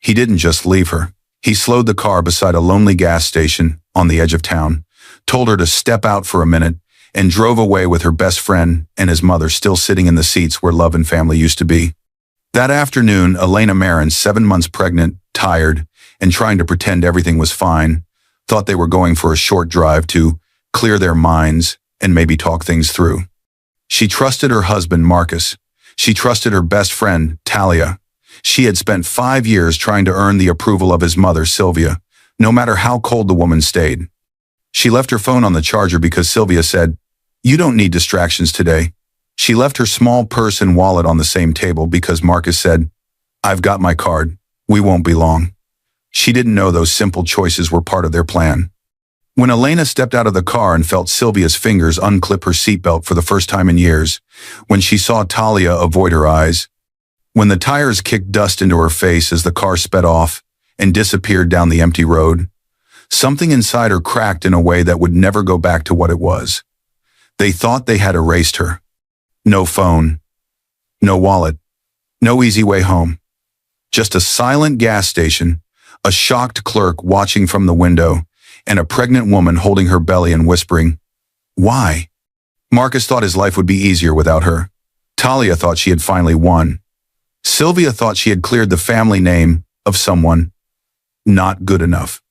He didn't just leave her. He slowed the car beside a lonely gas station on the edge of town, told her to step out for a minute, and drove away with her best friend and his mother still sitting in the seats where love and family used to be. That afternoon, Elena Marin, 7 months pregnant, tired, and trying to pretend everything was fine, thought they were going for a short drive to clear their minds and maybe talk things through. She trusted her husband, Marcus. She trusted her best friend, Talia. She had spent 5 years trying to earn the approval of his mother, Sylvia, no matter how cold the woman stayed. She left her phone on the charger because Sylvia said, "You don't need distractions today." She left her small purse and wallet on the same table because Marcus said, "I've got my card. We won't be long." She didn't know those simple choices were part of their plan. When Elena stepped out of the car and felt Sylvia's fingers unclip her seatbelt for the first time in years, when she saw Talia avoid her eyes, when the tires kicked dust into her face as the car sped off and disappeared down the empty road, something inside her cracked in a way that would never go back to what it was. They thought they had erased her. No phone, no wallet, no easy way home. Just a silent gas station, a shocked clerk watching from the window, and a pregnant woman holding her belly and whispering, "Why?" Marcus thought his life would be easier without her. Talia thought she had finally won. Sylvia thought she had cleared the family name of someone not good enough.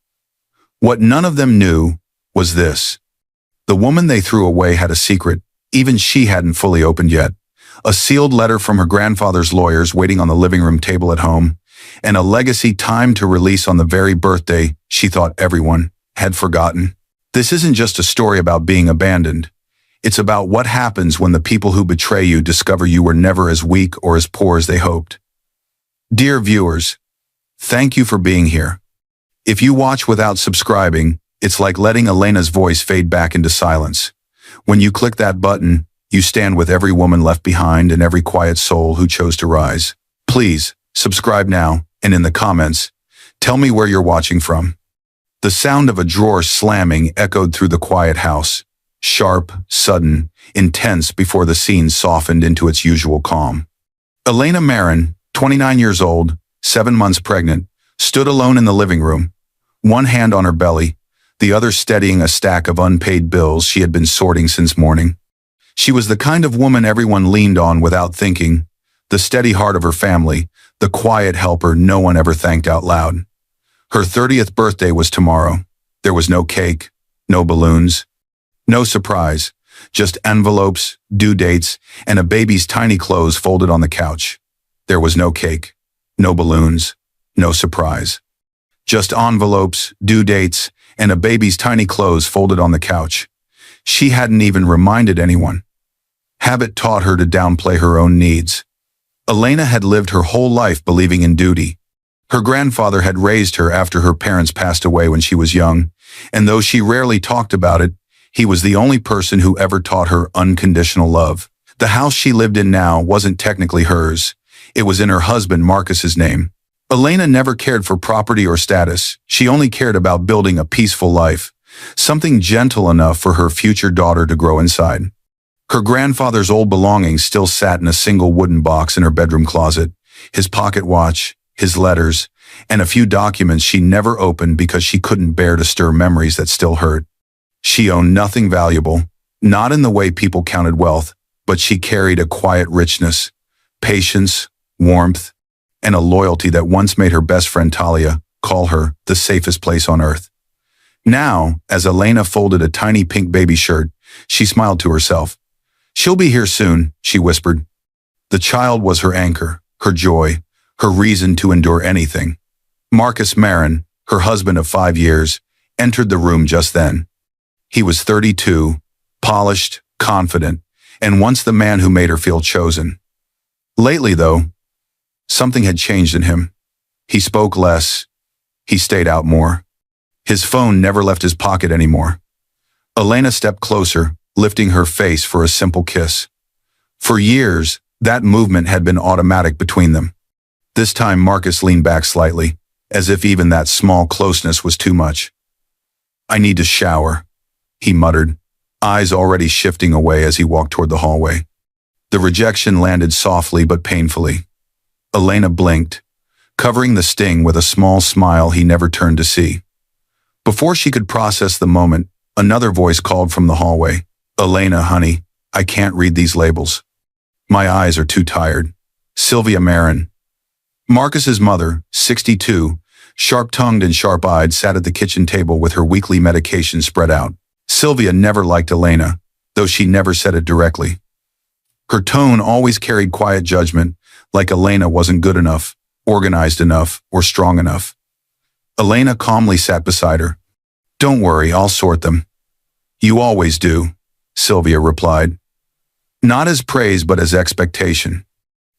What none of them knew was this. The woman they threw away had a secret, even she hadn't fully opened yet. A sealed letter from her grandfather's lawyers waiting on the living room table at home, and a legacy timed to release on the very birthday she thought everyone had forgotten. This isn't just a story about being abandoned. It's about what happens when the people who betray you discover you were never as weak or as poor as they hoped. Dear viewers, thank you for being here. If you watch without subscribing, it's like letting Elena's voice fade back into silence. When you click that button, you stand with every woman left behind and every quiet soul who chose to rise. Please, subscribe now, and in the comments, tell me where you're watching from. The sound of a drawer slamming echoed through the quiet house, sharp, sudden, intense before the scene softened into its usual calm. Elena Marin, 29 years old, 7 months pregnant, stood alone in the living room, one hand on her belly, the other steadying a stack of unpaid bills she had been sorting since morning. She was the kind of woman everyone leaned on without thinking, the steady heart of her family, the quiet helper no one ever thanked out loud. Her 30th birthday was tomorrow. There was no cake, no balloons, no surprise, just envelopes, due dates, and a baby's tiny clothes folded on the couch. There was no cake, no balloons, no surprise. Just envelopes, due dates, and a baby's tiny clothes folded on the couch. She hadn't even reminded anyone. Habit taught her to downplay her own needs. Elena had lived her whole life believing in duty. Her grandfather had raised her after her parents passed away when she was young, and though she rarely talked about it, he was the only person who ever taught her unconditional love. The house she lived in now wasn't technically hers. It was in her husband Marcus's name. Elena never cared for property or status. She only cared about building a peaceful life, something gentle enough for her future daughter to grow inside. Her grandfather's old belongings still sat in a single wooden box in her bedroom closet, his pocket watch, his letters, and a few documents she never opened because she couldn't bear to stir memories that still hurt. She owned nothing valuable, not in the way people counted wealth, but she carried a quiet richness, patience, warmth, and a loyalty that once made her best friend Talia call her the safest place on earth. Now, as Elena folded a tiny pink baby shirt, she smiled to herself. "She'll be here soon," she whispered. The child was her anchor, her joy, her reason to endure anything. Marcus Marin, her husband of 5 years, entered the room just then. He was 32, polished, confident, and once the man who made her feel chosen. Lately, though, something had changed in him. He spoke less. He stayed out more. His phone never left his pocket anymore. Elena stepped closer, lifting her face for a simple kiss. For years, that movement had been automatic between them. This time Marcus leaned back slightly, as if even that small closeness was too much. "I need to shower," he muttered, eyes already shifting away as he walked toward the hallway. The rejection landed softly but painfully. Elena blinked, covering the sting with a small smile he never turned to see. Before she could process the moment, another voice called from the hallway. "Elena, honey, I can't read these labels. My eyes are too tired." Sylvia Marin. Marcus's mother, 62, sharp-tongued and sharp-eyed, sat at the kitchen table with her weekly medication spread out. Sylvia never liked Elena, though she never said it directly. Her tone always carried quiet judgment, like Elena wasn't good enough, organized enough, or strong enough. Elena calmly sat beside her. "Don't worry, I'll sort them." "You always do," Sylvia replied. Not as praise, but as expectation.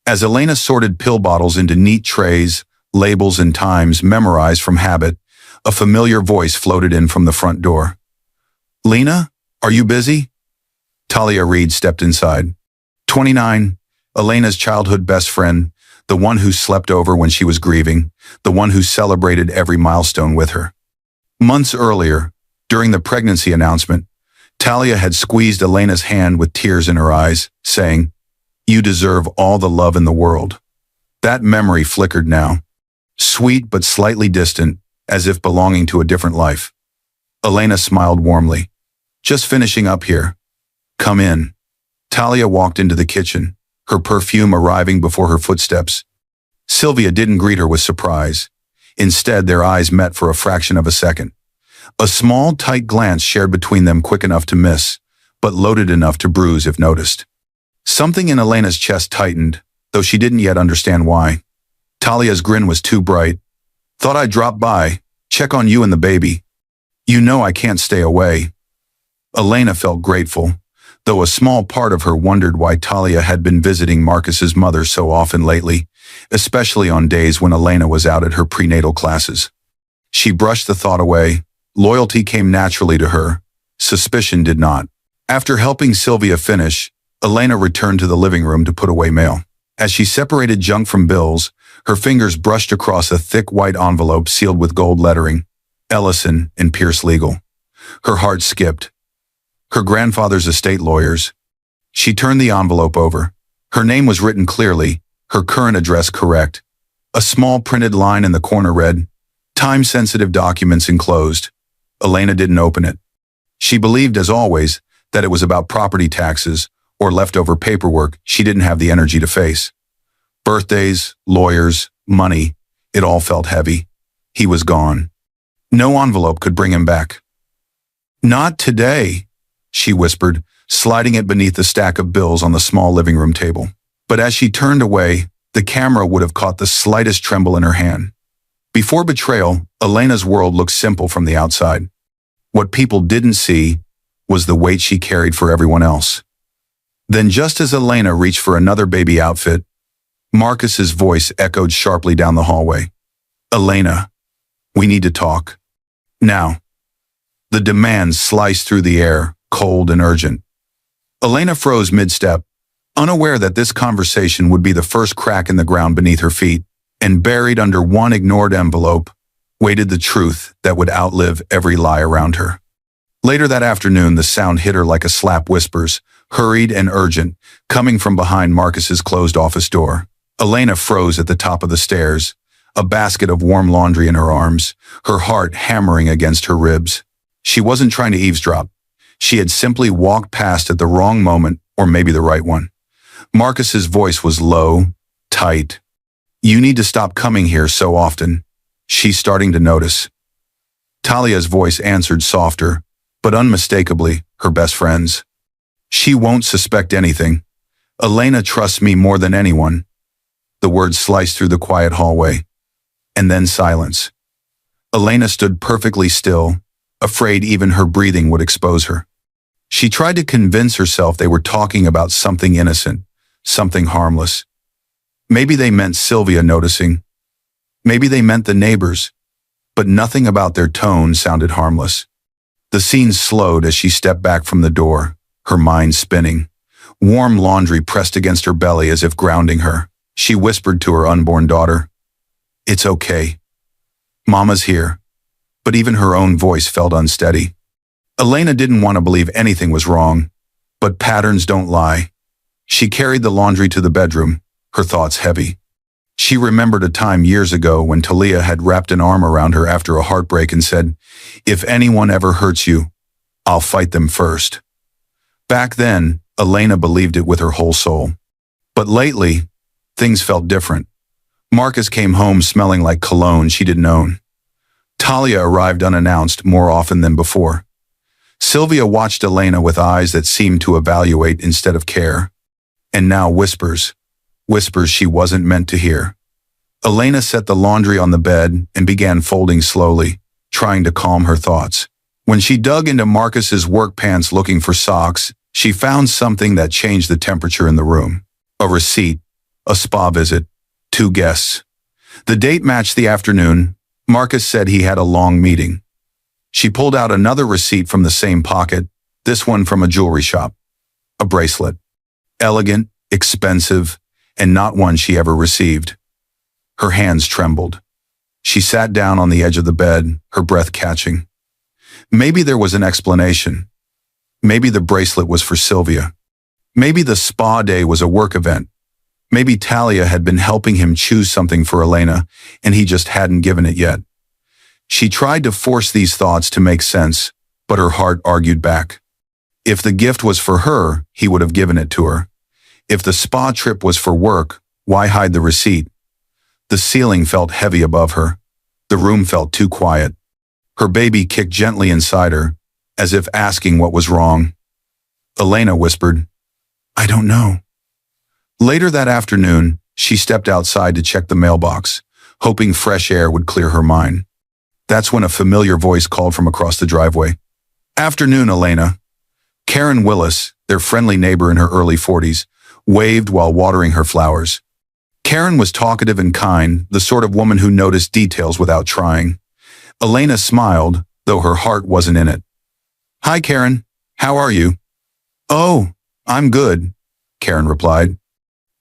As Elena sorted pill bottles into neat trays, labels and times memorized from habit, a familiar voice floated in from the front door. "Lena, are you busy?" Talia Reed stepped inside. 29, Elena's childhood best friend, the one who slept over when she was grieving, the one who celebrated every milestone with her. Months earlier, during the pregnancy announcement, Talia had squeezed Elena's hand with tears in her eyes, saying, "You deserve all the love in the world." That memory flickered now, sweet but slightly distant, as if belonging to a different life. Elena smiled warmly. "Just finishing up here. Come in." Talia walked into the kitchen, her perfume arriving before her footsteps. Sylvia didn't greet her with surprise. Instead, their eyes met for a fraction of a second. A small, tight glance shared between them, quick enough to miss, but loaded enough to bruise if noticed. Something in Elena's chest tightened, though she didn't yet understand why. Talia's grin was too bright. "Thought I'd drop by, check on you and the baby. You know I can't stay away." Elena felt grateful, though a small part of her wondered why Talia had been visiting Marcus's mother so often lately, especially on days when Elena was out at her prenatal classes. She brushed the thought away. Loyalty came naturally to her. Suspicion did not. After helping Sylvia finish, Elena returned to the living room to put away mail. As she separated junk from bills, her fingers brushed across a thick white envelope sealed with gold lettering, Ellison and Pierce Legal. Her heart skipped. Her grandfather's estate lawyers. She turned the envelope over. Her name was written clearly, her current address correct. A small printed line in the corner read, "Time-sensitive documents enclosed." Elena didn't open it. She believed, as always, that it was about property taxes or leftover paperwork she didn't have the energy to face. Birthdays, lawyers, money, it all felt heavy. He was gone. No envelope could bring him back. "Not today," she whispered, sliding it beneath the stack of bills on the small living room table. But as she turned away, the camera would have caught the slightest tremble in her hand. Before Betrayal, Elena's world looked simple from the outside. What people didn't see was the weight she carried for everyone else. Then, just as Elena reached for another baby outfit, Marcus's voice echoed sharply down the hallway. "Elena, we need to talk. Now." The demand sliced through the air, cold and urgent. Elena froze mid-step, unaware that this conversation would be the first crack in the ground beneath her feet, and buried under one ignored envelope, waited the truth that would outlive every lie around her. Later that afternoon, the sound hit her like a slap, whispers, hurried and urgent, coming from behind Marcus's closed office door. Elena froze at the top of the stairs, a basket of warm laundry in her arms, her heart hammering against her ribs. She wasn't trying to eavesdrop. She had simply walked past at the wrong moment, or maybe the right one. Marcus's voice was low, tight. "You need to stop coming here so often." She's starting to notice. Talia's voice answered, softer, but unmistakably, her best friend's. "She won't suspect anything. Elena trusts me more than anyone." The words sliced through the quiet hallway. And then silence. Elena stood perfectly still, afraid even her breathing would expose her. She tried to convince herself they were talking about something innocent, something harmless. Maybe they meant Sylvia noticing. Maybe they meant the neighbors. But nothing about their tone sounded harmless. The scene slowed as she stepped back from the door, her mind spinning. Warm laundry pressed against her belly as if grounding her. She whispered to her unborn daughter, "It's okay. Mama's here." But even her own voice felt unsteady. Elena didn't want to believe anything was wrong, but patterns don't lie. She carried the laundry to the bedroom, her thoughts heavy. She remembered a time years ago when Talia had wrapped an arm around her after a heartbreak and said, "If anyone ever hurts you, I'll fight them first." Back then, Elena believed it with her whole soul. But lately, things felt different. Marcus came home smelling like cologne she didn't own. Talia arrived unannounced more often than before. Sylvia watched Elena with eyes that seemed to evaluate instead of care. And now whispers she wasn't meant to hear. Elena set the laundry on the bed and began folding slowly, trying to calm her thoughts. When she dug into Marcus's work pants looking for socks, she found something that changed the temperature in the room. A receipt, a spa visit, 2 guests. The date matched the afternoon. Marcus said he had a long meeting. She pulled out another receipt from the same pocket, this one from a jewelry shop. A bracelet. Elegant, expensive, and not one she ever received. Her hands trembled. She sat down on the edge of the bed, her breath catching. Maybe there was an explanation. Maybe the bracelet was for Sylvia. Maybe the spa day was a work event. Maybe Talia had been helping him choose something for Elena, and he just hadn't given it yet. She tried to force these thoughts to make sense, but her heart argued back. If the gift was for her, he would have given it to her. If the spa trip was for work, why hide the receipt? The ceiling felt heavy above her. The room felt too quiet. Her baby kicked gently inside her, as if asking what was wrong. Elena whispered, "I don't know." Later that afternoon, she stepped outside to check the mailbox, hoping fresh air would clear her mind. That's when a familiar voice called from across the driveway. "Afternoon, Elena." Karen Willis, their friendly neighbor in her early 40s, waved while watering her flowers. Karen was talkative and kind, the sort of woman who noticed details without trying. Elena smiled, though her heart wasn't in it. "Hi, Karen. How are you?" "Oh, I'm good," Karen replied.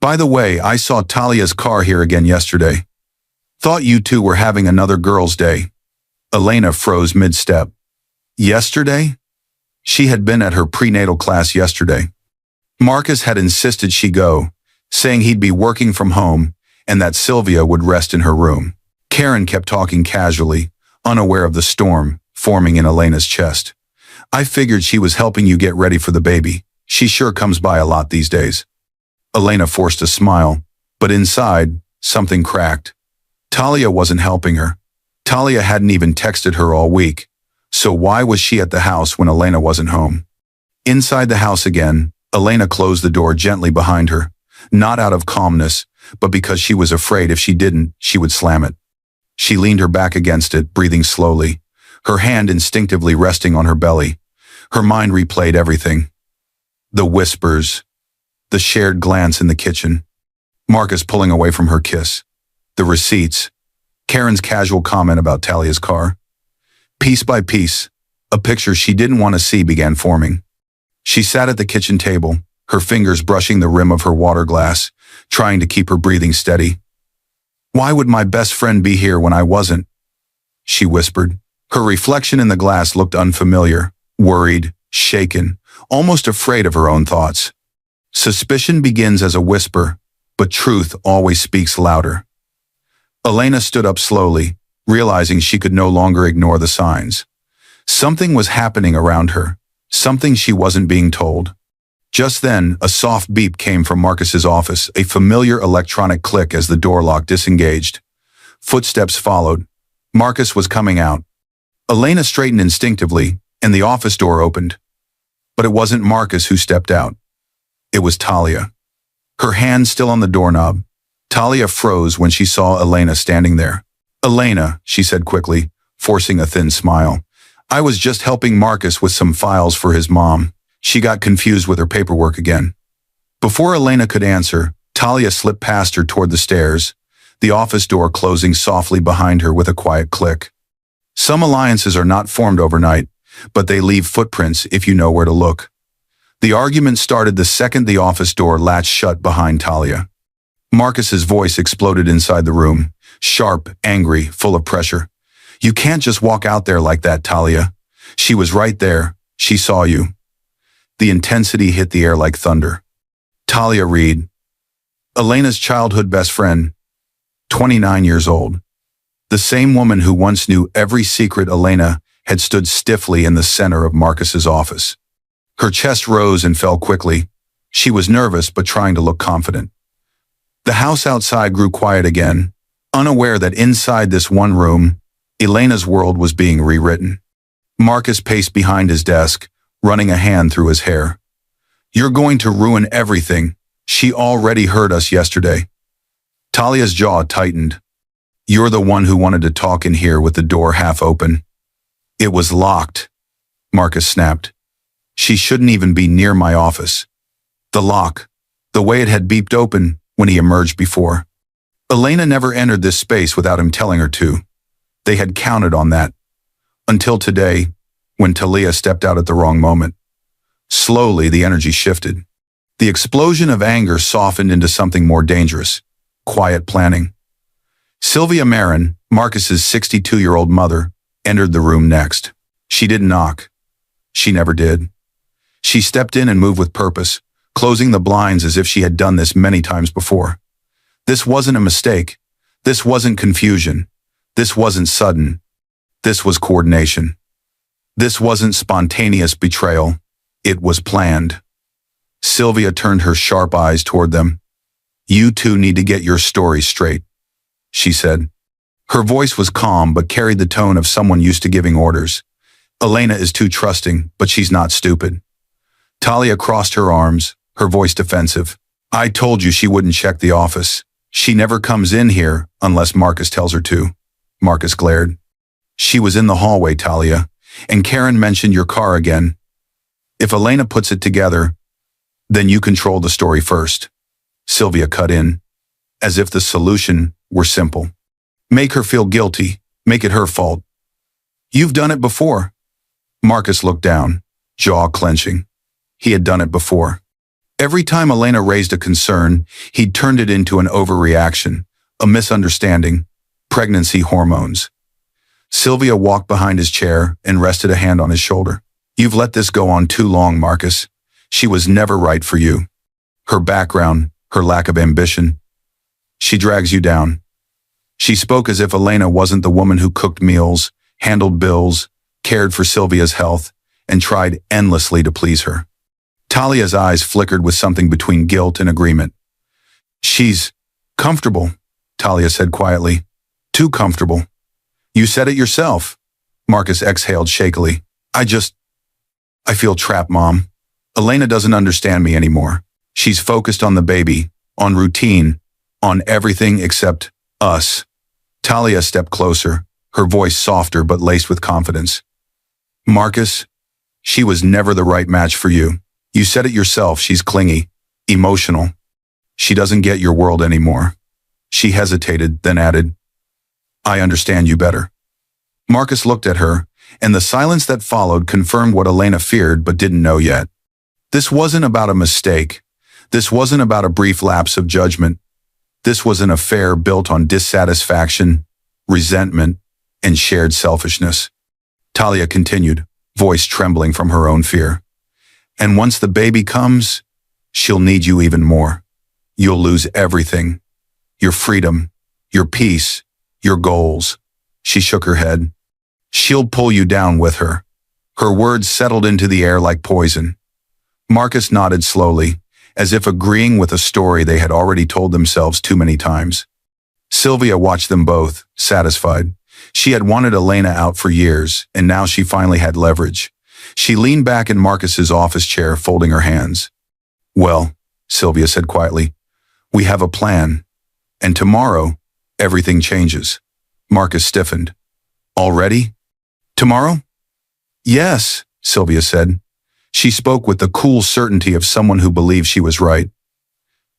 "By the way, I saw Talia's car here again yesterday. Thought you two were having another girls' day." Elena froze mid-step. Yesterday? She had been at her prenatal class yesterday. Marcus had insisted she go, saying he'd be working from home and that Sylvia would rest in her room. Karen kept talking casually, unaware of the storm forming in Elena's chest. "I figured she was helping you get ready for the baby. She sure comes by a lot these days." Elena forced a smile, but inside, something cracked. Talia wasn't helping her. Talia hadn't even texted her all week. So why was she at the house when Elena wasn't home? Inside the house again, Elena closed the door gently behind her, not out of calmness, but because she was afraid if she didn't, she would slam it. She leaned her back against it, breathing slowly, her hand instinctively resting on her belly. Her mind replayed everything. The whispers, the shared glance in the kitchen, Marcus pulling away from her kiss, the receipts, Karen's casual comment about Talia's car. Piece by piece, a picture she didn't want to see began forming. She sat at the kitchen table, her fingers brushing the rim of her water glass, trying to keep her breathing steady. "Why would my best friend be here when I wasn't?" she whispered. Her reflection in the glass looked unfamiliar, worried, shaken, almost afraid of her own thoughts. Suspicion begins as a whisper, but truth always speaks louder. Elena stood up slowly, realizing she could no longer ignore the signs. Something was happening around her, something she wasn't being told. Just then, a soft beep came from Marcus's office, a familiar electronic click as the door lock disengaged. Footsteps followed. Marcus was coming out. Elena straightened instinctively, and the office door opened. But it wasn't Marcus who stepped out. It was Talia. Her hand still on the doorknob. Talia froze when she saw Elena standing there. "Elena," she said quickly, forcing a thin smile. "I was just helping Marcus with some files for his mom." She got confused with her paperwork again. Before Elena could answer, Talia slipped past her toward the stairs, the office door closing softly behind her with a quiet click. Some alliances are not formed overnight, but they leave footprints if you know where to look. The argument started the second the office door latched shut behind Talia. Marcus's voice exploded inside the room, sharp, angry, full of pressure. "You can't just walk out there like that, Talia. She was right there. She saw you." The intensity hit the air like thunder. "Talia Reed, Elena's childhood best friend. 29 years old. The same woman who once knew every secret. Elena had stood stiffly in the center of Marcus's office. Her chest rose and fell quickly. She was nervous but trying to look confident. The house outside grew quiet again, unaware that inside this one room, Elena's world was being rewritten. Marcus paced behind his desk, running a hand through his hair. "You're going to ruin everything. She already heard us yesterday." Talia's jaw tightened. "You're the one who wanted to talk in here with the door half open." "It was locked," Marcus snapped. "She shouldn't even be near my office." The lock, the way it had beeped open when he emerged before. Elena never entered this space without him telling her to. They had counted on that. Until today, when Talia stepped out at the wrong moment. Slowly, the energy shifted. The explosion of anger softened into something more dangerous. Quiet planning. Sylvia Marin, Marcus's 62-year-old mother, entered the room next. She didn't knock. She never did. She stepped in and moved with purpose, closing the blinds as if she had done this many times before. This wasn't a mistake. This wasn't confusion. This wasn't sudden. This was coordination. This wasn't spontaneous betrayal. It was planned. Sylvia turned her sharp eyes toward them. "You two need to get your story straight," she said. Her voice was calm but carried the tone of someone used to giving orders. "Elena is too trusting, but she's not stupid." Talia crossed her arms, her voice defensive. "I told you she wouldn't check the office. She never comes in here unless Marcus tells her to." Marcus glared. "She was in the hallway, Talia, and Karen mentioned your car again. If Elena puts it together, then you control the story first." Sylvia cut in, as if the solution were simple. "Make her feel guilty. Make it her fault." "You've done it before." Marcus looked down, jaw clenching. He had done it before. Every time Elena raised a concern, he'd turned it into an overreaction, a misunderstanding, pregnancy hormones. Sylvia walked behind his chair and rested a hand on his shoulder. "You've let this go on too long, Marcus. She was never right for you. Her background, her lack of ambition. She drags you down." She spoke as if Elena wasn't the woman who cooked meals, handled bills, cared for Sylvia's health, and tried endlessly to please her. Talia's eyes flickered with something between guilt and agreement. "She's comfortable," Talia said quietly. "Too comfortable." "You said it yourself." Marcus exhaled shakily. I feel trapped, Mom. Elena doesn't understand me anymore. She's focused on the baby, on routine, on everything except us." Talia stepped closer, her voice softer but laced with confidence. "Marcus, she was never the right match for you. You said it yourself, she's clingy, emotional. She doesn't get your world anymore." She hesitated, then added, "I understand you better." Marcus looked at her, and the silence that followed confirmed what Elena feared but didn't know yet. This wasn't about a mistake. This wasn't about a brief lapse of judgment. This was an affair built on dissatisfaction, resentment, and shared selfishness. Talia continued, voice trembling from her own fear. "And once the baby comes, she'll need you even more. You'll lose everything. Your freedom, your peace, your goals." She shook her head. "She'll pull you down with her." Her words settled into the air like poison. Marcus nodded slowly, as if agreeing with a story they had already told themselves too many times. Sylvia watched them both, satisfied. She had wanted Elena out for years, and now she finally had leverage. She leaned back in Marcus's office chair, folding her hands. "Well," Sylvia said quietly, "we have a plan. And tomorrow, everything changes." Marcus stiffened. "Already? Tomorrow?" "Yes," Sylvia said. She spoke with the cool certainty of someone who believed she was right.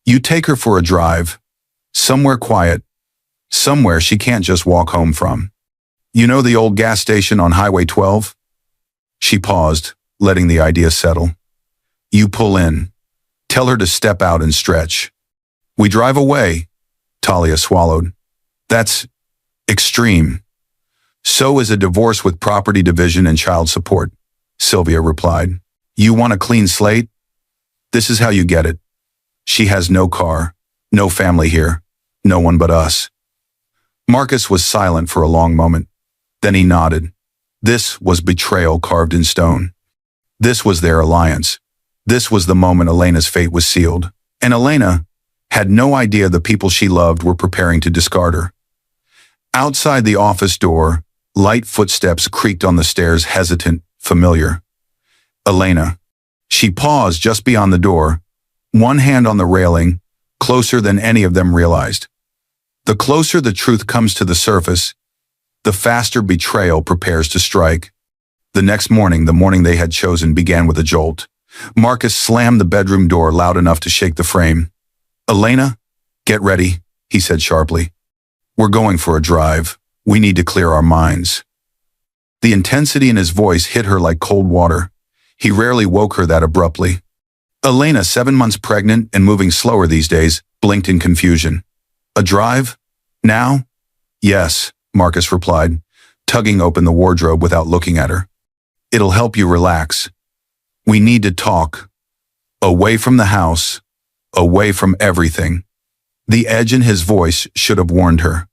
"You take her for a drive. Somewhere quiet. Somewhere she can't just walk home from. You know the old gas station on Highway 12? She paused, letting the idea settle. "You pull in. Tell her to step out and stretch. We drive away." Talia swallowed. "That's extreme." "So is a divorce with property division and child support," Sylvia replied. "You want a clean slate? This is how you get it. She has no car, no family here, no one but us. Marcus was silent for a long moment. Then he nodded. This was betrayal carved in stone. This was their alliance. This was the moment Elena's fate was sealed. And Elena had no idea the people she loved were preparing to discard her. Outside the office door, light footsteps creaked on the stairs, hesitant, familiar. Elena. She paused just beyond the door, one hand on the railing, closer than any of them realized. The closer the truth comes to the surface, the faster betrayal prepares to strike. The next morning, the morning they had chosen, began with a jolt. Marcus slammed the bedroom door loud enough to shake the frame. "Elena, get ready," he said sharply. "We're going for a drive. We need to clear our minds." The intensity in his voice hit her like cold water. He rarely woke her that abruptly. Elena, 7 months pregnant and moving slower these days, blinked in confusion. "A drive? Now?" "Yes," Marcus replied, tugging open the wardrobe without looking at her. "It'll help you relax. We need to talk. Away from the house. Away from everything." The edge in his voice should have warned her.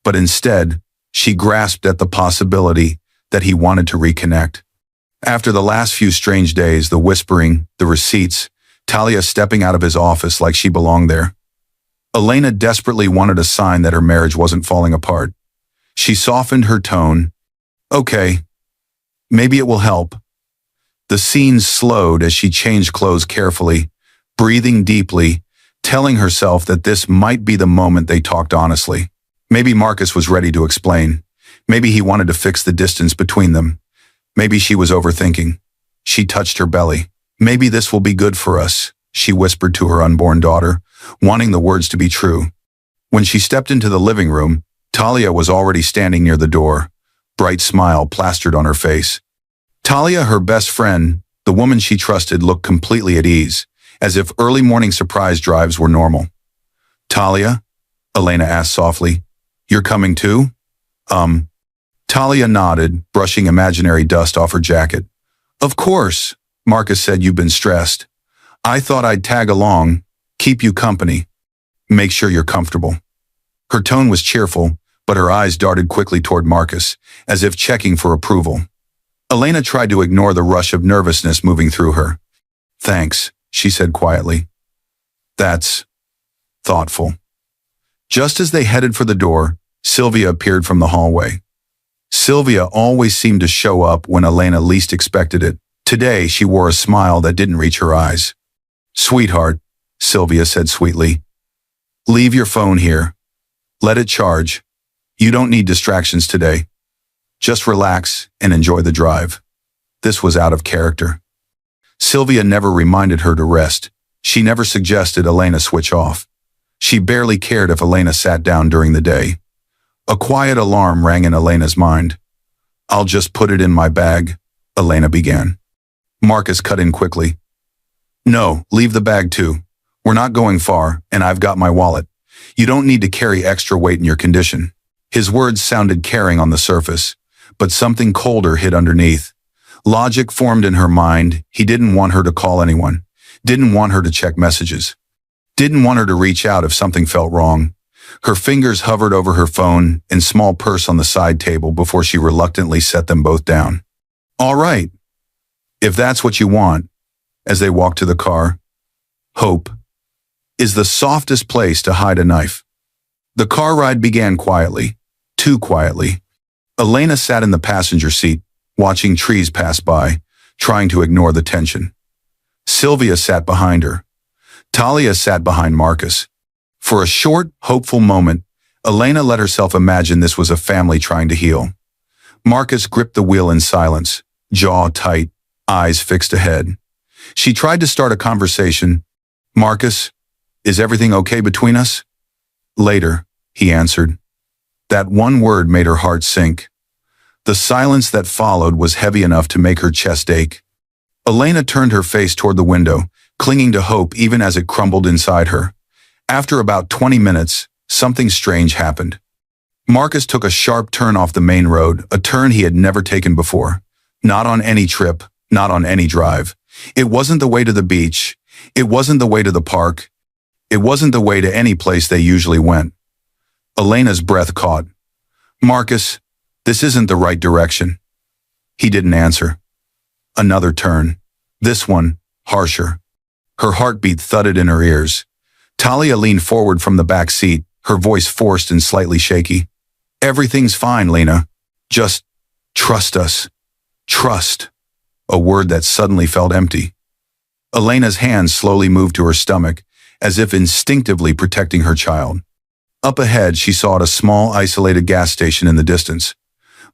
But instead, she grasped at the possibility that he wanted to reconnect. After the last few strange days, the whispering, the receipts, Talia stepping out of his office like she belonged there. Elena desperately wanted a sign that her marriage wasn't falling apart. She softened her tone. "Okay, maybe it will help." The scene slowed as she changed clothes carefully, breathing deeply, telling herself that this might be the moment they talked honestly. Maybe Marcus was ready to explain. Maybe he wanted to fix the distance between them. Maybe she was overthinking. She touched her belly. "Maybe this will be good for us," she whispered to her unborn daughter, wanting the words to be true. When she stepped into the living room, Talia was already standing near the door, bright smile plastered on her face. Talia, her best friend, the woman she trusted, looked completely at ease, as if early morning surprise drives were normal. "Talia?" Elena asked softly. "You're coming too?" Talia nodded, brushing imaginary dust off her jacket. "Of course," Marcus said. "You've been stressed. I thought I'd tag along, keep you company. Make sure you're comfortable." Her tone was cheerful, but her eyes darted quickly toward Marcus, as if checking for approval. Elena tried to ignore the rush of nervousness moving through her. "Thanks," she said quietly. "That's thoughtful." Just as they headed for the door, Sylvia appeared from the hallway. Sylvia always seemed to show up when Elena least expected it. Today, she wore a smile that didn't reach her eyes. "Sweetheart," Sylvia said sweetly, "leave your phone here. Let it charge. You don't need distractions today. Just relax and enjoy the drive." This was out of character. Sylvia never reminded her to rest. She never suggested Elena switch off. She barely cared if Elena sat down during the day. A quiet alarm rang in Elena's mind. "I'll just put it in my bag," Elena began. Marcus cut in quickly. "No, leave the bag too. We're not going far, and I've got my wallet. You don't need to carry extra weight in your condition." His words sounded caring on the surface, but something colder hid underneath. Logic formed in her mind. He didn't want her to call anyone, didn't want her to check messages, didn't want her to reach out if something felt wrong. Her fingers hovered over her phone and small purse on the side table before she reluctantly set them both down. "All right, if that's what you want." As they walked to the car, hope is the softest place to hide a knife. The car ride began quietly, too quietly. Elena sat in the passenger seat, watching trees pass by, trying to ignore the tension. Sylvia sat behind her. Talia sat behind Marcus. For a short, hopeful moment, Elena let herself imagine this was a family trying to heal. Marcus gripped the wheel in silence, jaw tight, eyes fixed ahead. She tried to start a conversation. "Marcus, is everything okay between us?" "Later," he answered. That one word made her heart sink. The silence that followed was heavy enough to make her chest ache. Elena turned her face toward the window, clinging to hope even as it crumbled inside her. After about 20 minutes, something strange happened. Marcus took a sharp turn off the main road, a turn he had never taken before. Not on any trip, not on any drive. It wasn't the way to the beach. It wasn't the way to the park. It wasn't the way to any place they usually went. Elena's breath caught. Marcus, this isn't the right direction. He didn't answer. Another turn. This one, harsher. Her heartbeat thudded in her ears. Talia leaned forward from the back seat, her voice forced and slightly shaky. Everything's fine, Lena. Just trust us. Trust. A word that suddenly felt empty. Elena's hands slowly moved to her stomach, as if instinctively protecting her child. Up ahead, she saw a small, isolated gas station in the distance.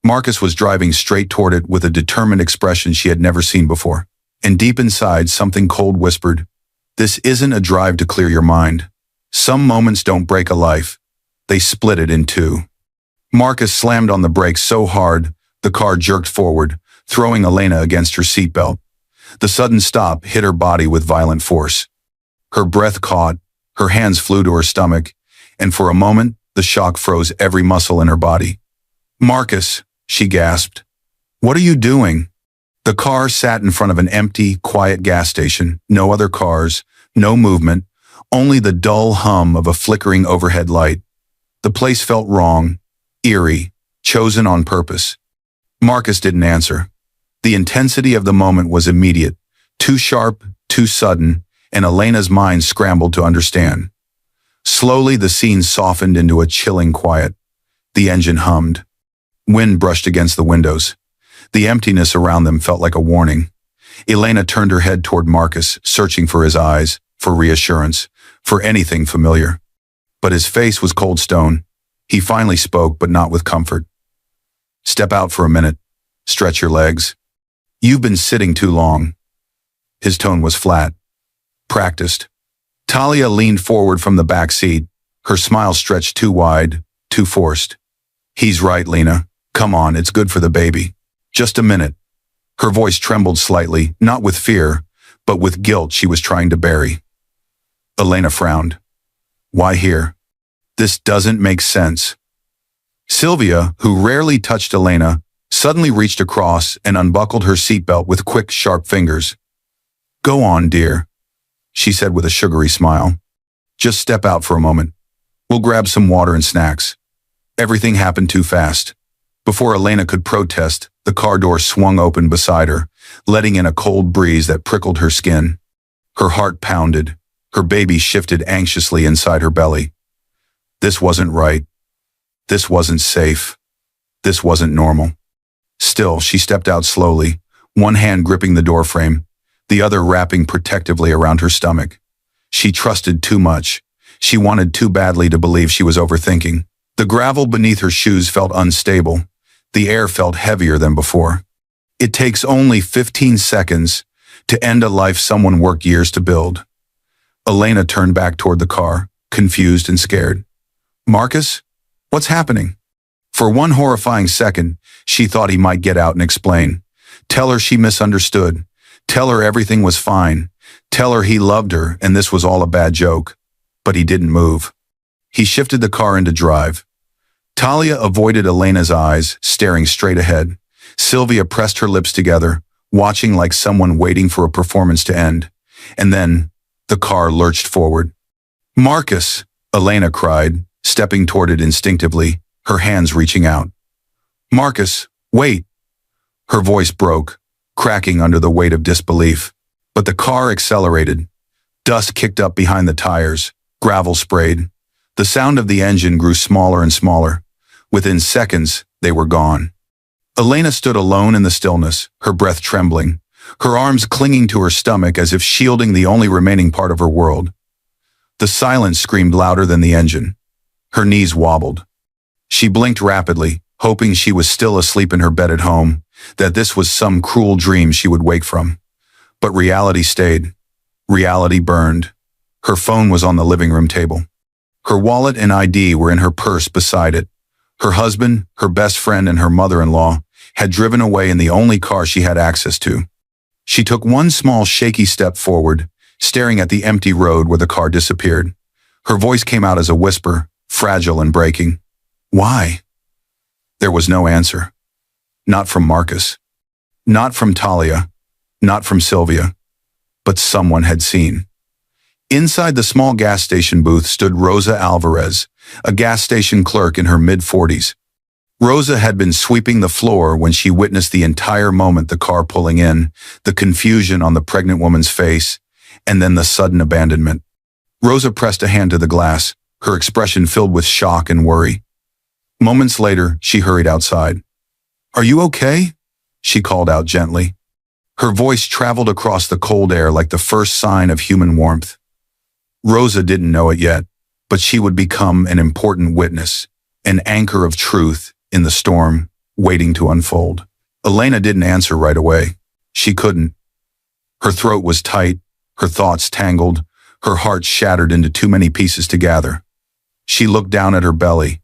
Marcus was driving straight toward it with a determined expression she had never seen before. And deep inside, something cold whispered, "This isn't a drive to clear your mind. Some moments don't break a life. They split it in two." Marcus slammed on the brakes so hard, the car jerked forward, throwing Elena against her seatbelt. The sudden stop hit her body with violent force. Her breath caught, her hands flew to her stomach, and for a moment, the shock froze every muscle in her body. "Marcus," she gasped. "What are you doing?" The car sat in front of an empty, quiet gas station, no other cars, no movement, only the dull hum of a flickering overhead light. The place felt wrong, eerie, chosen on purpose. Marcus didn't answer. The intensity of the moment was immediate, too sharp, too sudden, and Elena's mind scrambled to understand. Slowly, the scene softened into a chilling quiet. The engine hummed. Wind brushed against the windows. The emptiness around them felt like a warning. Elena turned her head toward Marcus, searching for his eyes, for reassurance, for anything familiar. But his face was cold stone. He finally spoke, but not with comfort. "Step out for a minute. Stretch your legs. You've been sitting too long." His tone was flat, practiced. Talia leaned forward from the back seat, her smile stretched too wide, too forced. "He's right, Lena. Come on, it's good for the baby. Just a minute." Her voice trembled slightly, not with fear, but with guilt she was trying to bury. Elena frowned. "Why here? This doesn't make sense." Sylvia, who rarely touched Elena, suddenly reached across and unbuckled her seatbelt with quick, sharp fingers. "Go on, dear," she said with a sugary smile. "Just step out for a moment. We'll grab some water and snacks." Everything happened too fast. Before Elena could protest, the car door swung open beside her, letting in a cold breeze that prickled her skin. Her heart pounded. Her baby shifted anxiously inside her belly. This wasn't right. This wasn't safe. This wasn't normal. Still, she stepped out slowly, one hand gripping the doorframe, the other wrapping protectively around her stomach. She trusted too much. She wanted too badly to believe she was overthinking. The gravel beneath her shoes felt unstable. The air felt heavier than before. It takes only 15 seconds to end a life someone worked years to build. Elena turned back toward the car, confused and scared. "Marcus? What's happening?" For one horrifying second, she thought he might get out and explain. Tell her she misunderstood. Tell her everything was fine. Tell her he loved her and this was all a bad joke. But he didn't move. He shifted the car into drive. Talia avoided Elena's eyes, staring straight ahead. Sylvia pressed her lips together, watching like someone waiting for a performance to end. And then, the car lurched forward. "Marcus!" Elena cried, stepping toward it instinctively, her hands reaching out. "Marcus, wait!" Her voice broke, cracking under the weight of disbelief. But the car accelerated. Dust kicked up behind the tires, gravel sprayed. The sound of the engine grew smaller and smaller. Within seconds, they were gone. Elena stood alone in the stillness, her breath trembling, her arms clinging to her stomach as if shielding the only remaining part of her world. The silence screamed louder than the engine. Her knees wobbled. She blinked rapidly, hoping she was still asleep in her bed at home, that this was some cruel dream she would wake from. But reality stayed. Reality burned. Her phone was on the living room table. Her wallet and ID were in her purse beside it. Her husband, her best friend, and her mother-in-law had driven away in the only car she had access to. She took one small shaky step forward, staring at the empty road where the car disappeared. Her voice came out as a whisper, fragile and breaking. "Why?" There was no answer. Not from Marcus. Not from Talia. Not from Sylvia. But someone had seen. Inside the small gas station booth stood Rosa Alvarez, a gas station clerk in her mid-40s. Rosa had been sweeping the floor when she witnessed the entire moment, the car pulling in, the confusion on the pregnant woman's face, and then the sudden abandonment. Rosa pressed a hand to the glass, her expression filled with shock and worry. Moments later, she hurried outside. "Are you okay?" she called out gently. Her voice traveled across the cold air like the first sign of human warmth. Rosa didn't know it yet, but she would become an important witness, an anchor of truth in the storm waiting to unfold. Elena didn't answer right away. She couldn't. Her throat was tight, her thoughts tangled, her heart shattered into too many pieces to gather. She looked down at her belly.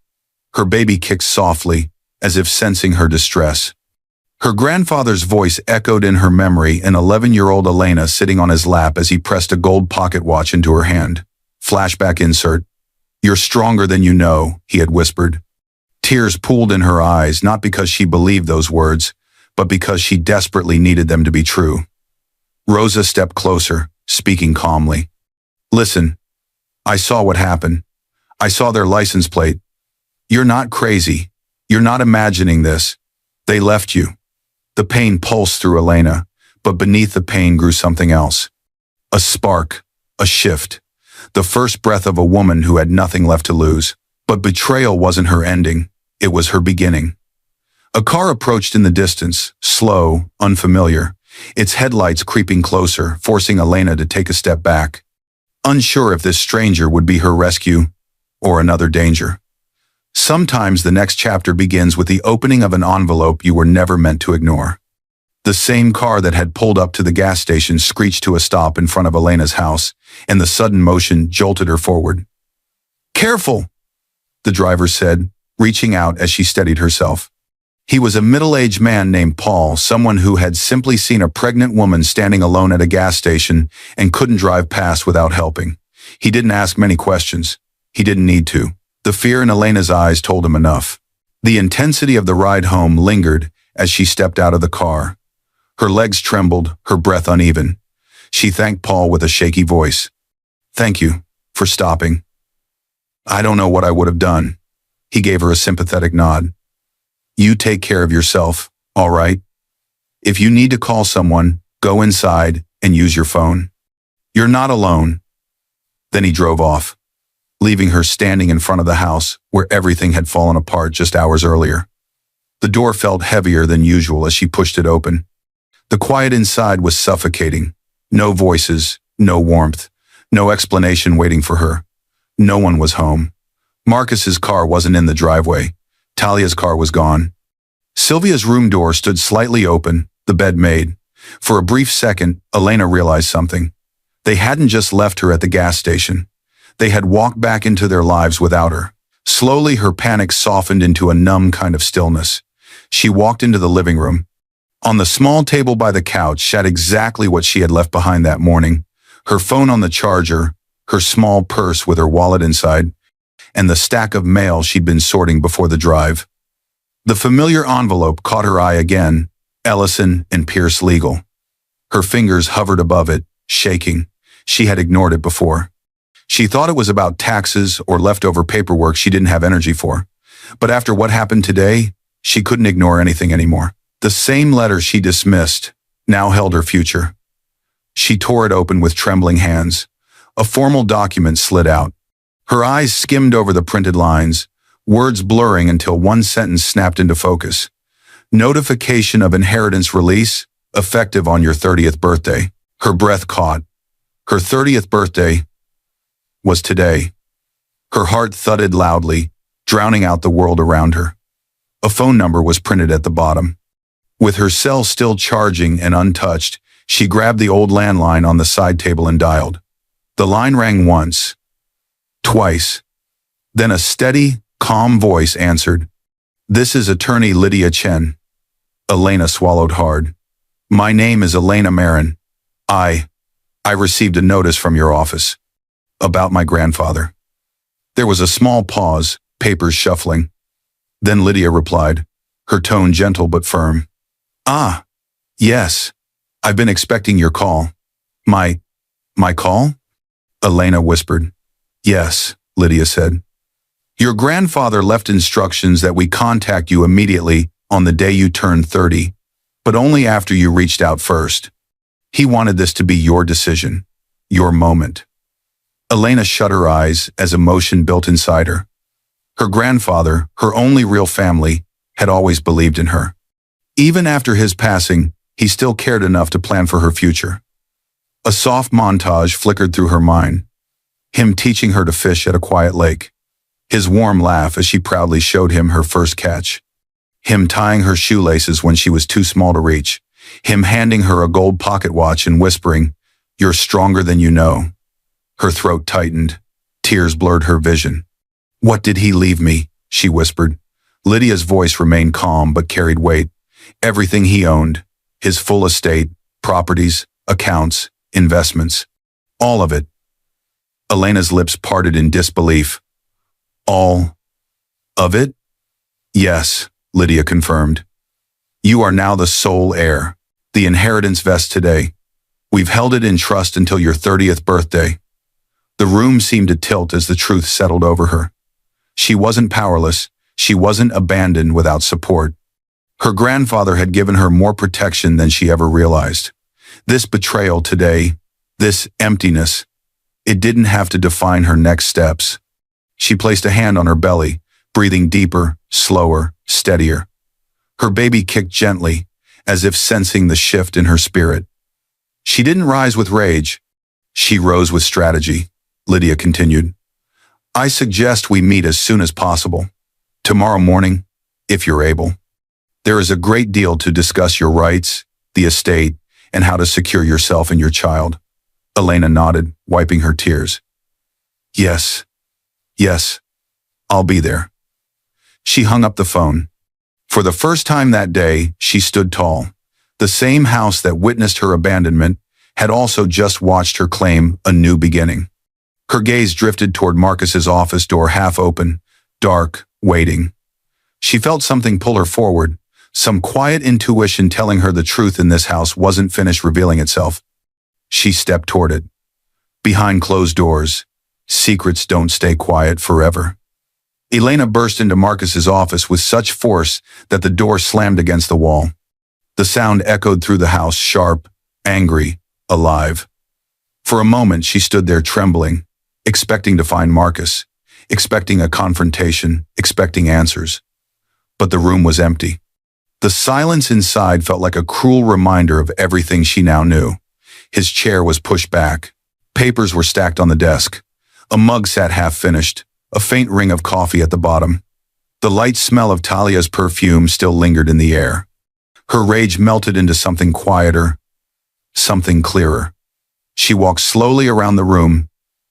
Her baby kicked softly, as if sensing her distress. Her grandfather's voice echoed in her memory, an 11-year-old Elena sitting on his lap as he pressed a gold pocket watch into her hand. Flashback insert. "You're stronger than you know," he had whispered. Tears pooled in her eyes, not because she believed those words, but because she desperately needed them to be true. Rosa stepped closer, speaking calmly. "Listen, I saw what happened. I saw their license plate. You're not crazy. You're not imagining this. They left you." The pain pulsed through Elena, but beneath the pain grew something else. A spark, a shift, the first breath of a woman who had nothing left to lose. But betrayal wasn't her ending, it was her beginning. A car approached in the distance, slow, unfamiliar, its headlights creeping closer, forcing Elena to take a step back. Unsure if this stranger would be her rescue or another danger. Sometimes the next chapter begins with the opening of an envelope you were never meant to ignore. The same car that had pulled up to the gas station screeched to a stop in front of Elena's house, and the sudden motion jolted her forward. "Careful," the driver said, reaching out as she steadied herself. He was a middle-aged man named Paul, someone who had simply seen a pregnant woman standing alone at a gas station and couldn't drive past without helping. He didn't ask many questions. He didn't need to. The fear in Elena's eyes told him enough. The intensity of the ride home lingered as she stepped out of the car. Her legs trembled, her breath uneven. She thanked Paul with a shaky voice. "Thank you for stopping. I don't know what I would have done." He gave her a sympathetic nod. "You take care of yourself, all right? If you need to call someone, go inside and use your phone. You're not alone." Then he drove off, leaving her standing in front of the house where everything had fallen apart just hours earlier. The door felt heavier than usual as she pushed it open. The quiet inside was suffocating. No voices, no warmth, no explanation waiting for her. No one was home. Marcus's car wasn't in the driveway. Talia's car was gone. Sylvia's room door stood slightly open, the bed made. For a brief second, Elena realized something. They hadn't just left her at the gas station. They had walked back into their lives without her. Slowly, her panic softened into a numb kind of stillness. She walked into the living room. On the small table by the couch sat exactly what she had left behind that morning. Her phone on the charger, her small purse with her wallet inside, and the stack of mail she'd been sorting before the drive. The familiar envelope caught her eye again, Ellison and Pierce Legal. Her fingers hovered above it, shaking. She had ignored it before. She thought it was about taxes or leftover paperwork she didn't have energy for. But after what happened today, she couldn't ignore anything anymore. The same letter she dismissed now held her future. She tore it open with trembling hands. A formal document slid out. Her eyes skimmed over the printed lines, words blurring until one sentence snapped into focus. "Notification of inheritance release, effective on your 30th birthday." Her breath caught. Her 30th birthday was today. Her heart thudded loudly, drowning out the world around her. A phone number was printed at the bottom. With her cell still charging and untouched, she grabbed the old landline on the side table and dialed. The line rang once, twice. Then a steady, calm voice answered. "This is attorney Lydia Chen." Elena swallowed hard. "My name is Elena Marin. I received a notice from your office about my grandfather." There was a small pause, papers shuffling. Then Lydia replied, her tone gentle but firm. "Ah, yes. I've been expecting your call." My call?" Elena whispered. Yes, Lydia said. Your grandfather left instructions that we contact you immediately on the day you turned 30, but only after you reached out first. He wanted this to be your decision, your moment. Elena shut her eyes as emotion built inside her. Her grandfather, her only real family, had always believed in her. Even after his passing, he still cared enough to plan for her future. A soft montage flickered through her mind. Him teaching her to fish at a quiet lake. His warm laugh as she proudly showed him her first catch. Him tying her shoelaces when she was too small to reach. Him handing her a gold pocket watch and whispering, "You're stronger than you know." Her throat tightened. Tears blurred her vision. "What did he leave me?" she whispered. Lydia's voice remained calm but carried weight. Everything he owned, his full estate, properties, accounts, investments. All of it. Elena's lips parted in disbelief. All of it? Yes, Lydia confirmed. You are now the sole heir. The inheritance vests today. We've held it in trust until your 30th birthday. The room seemed to tilt as the truth settled over her. She wasn't powerless. She wasn't abandoned without support. Her grandfather had given her more protection than she ever realized. This betrayal today, this emptiness, it didn't have to define her next steps. She placed a hand on her belly, breathing deeper, slower, steadier. Her baby kicked gently, as if sensing the shift in her spirit. She didn't rise with rage. She rose with strategy, Lydia continued. I suggest we meet as soon as possible. Tomorrow morning, if you're able. There is a great deal to discuss your rights, the estate, and how to secure yourself and your child. Elena nodded, wiping her tears. Yes, I'll be there. She hung up the phone. For the first time that day, she stood tall. The same house that witnessed her abandonment had also just watched her claim a new beginning. Her gaze drifted toward Marcus's office door, half open, dark, waiting. She felt something pull her forward, some quiet intuition telling her the truth in this house wasn't finished revealing itself. She stepped toward it. Behind closed doors, secrets don't stay quiet forever. Elena burst into Marcus's office with such force that the door slammed against the wall. The sound echoed through the house, sharp, angry, alive. For a moment she stood there trembling, expecting to find Marcus, expecting a confrontation, expecting answers. But the room was empty. The silence inside felt like a cruel reminder of everything she now knew. His chair was pushed back. Papers were stacked on the desk. A mug sat half-finished, a faint ring of coffee at the bottom. The light smell of Talia's perfume still lingered in the air. Her rage melted into something quieter, something clearer. She walked slowly around the room,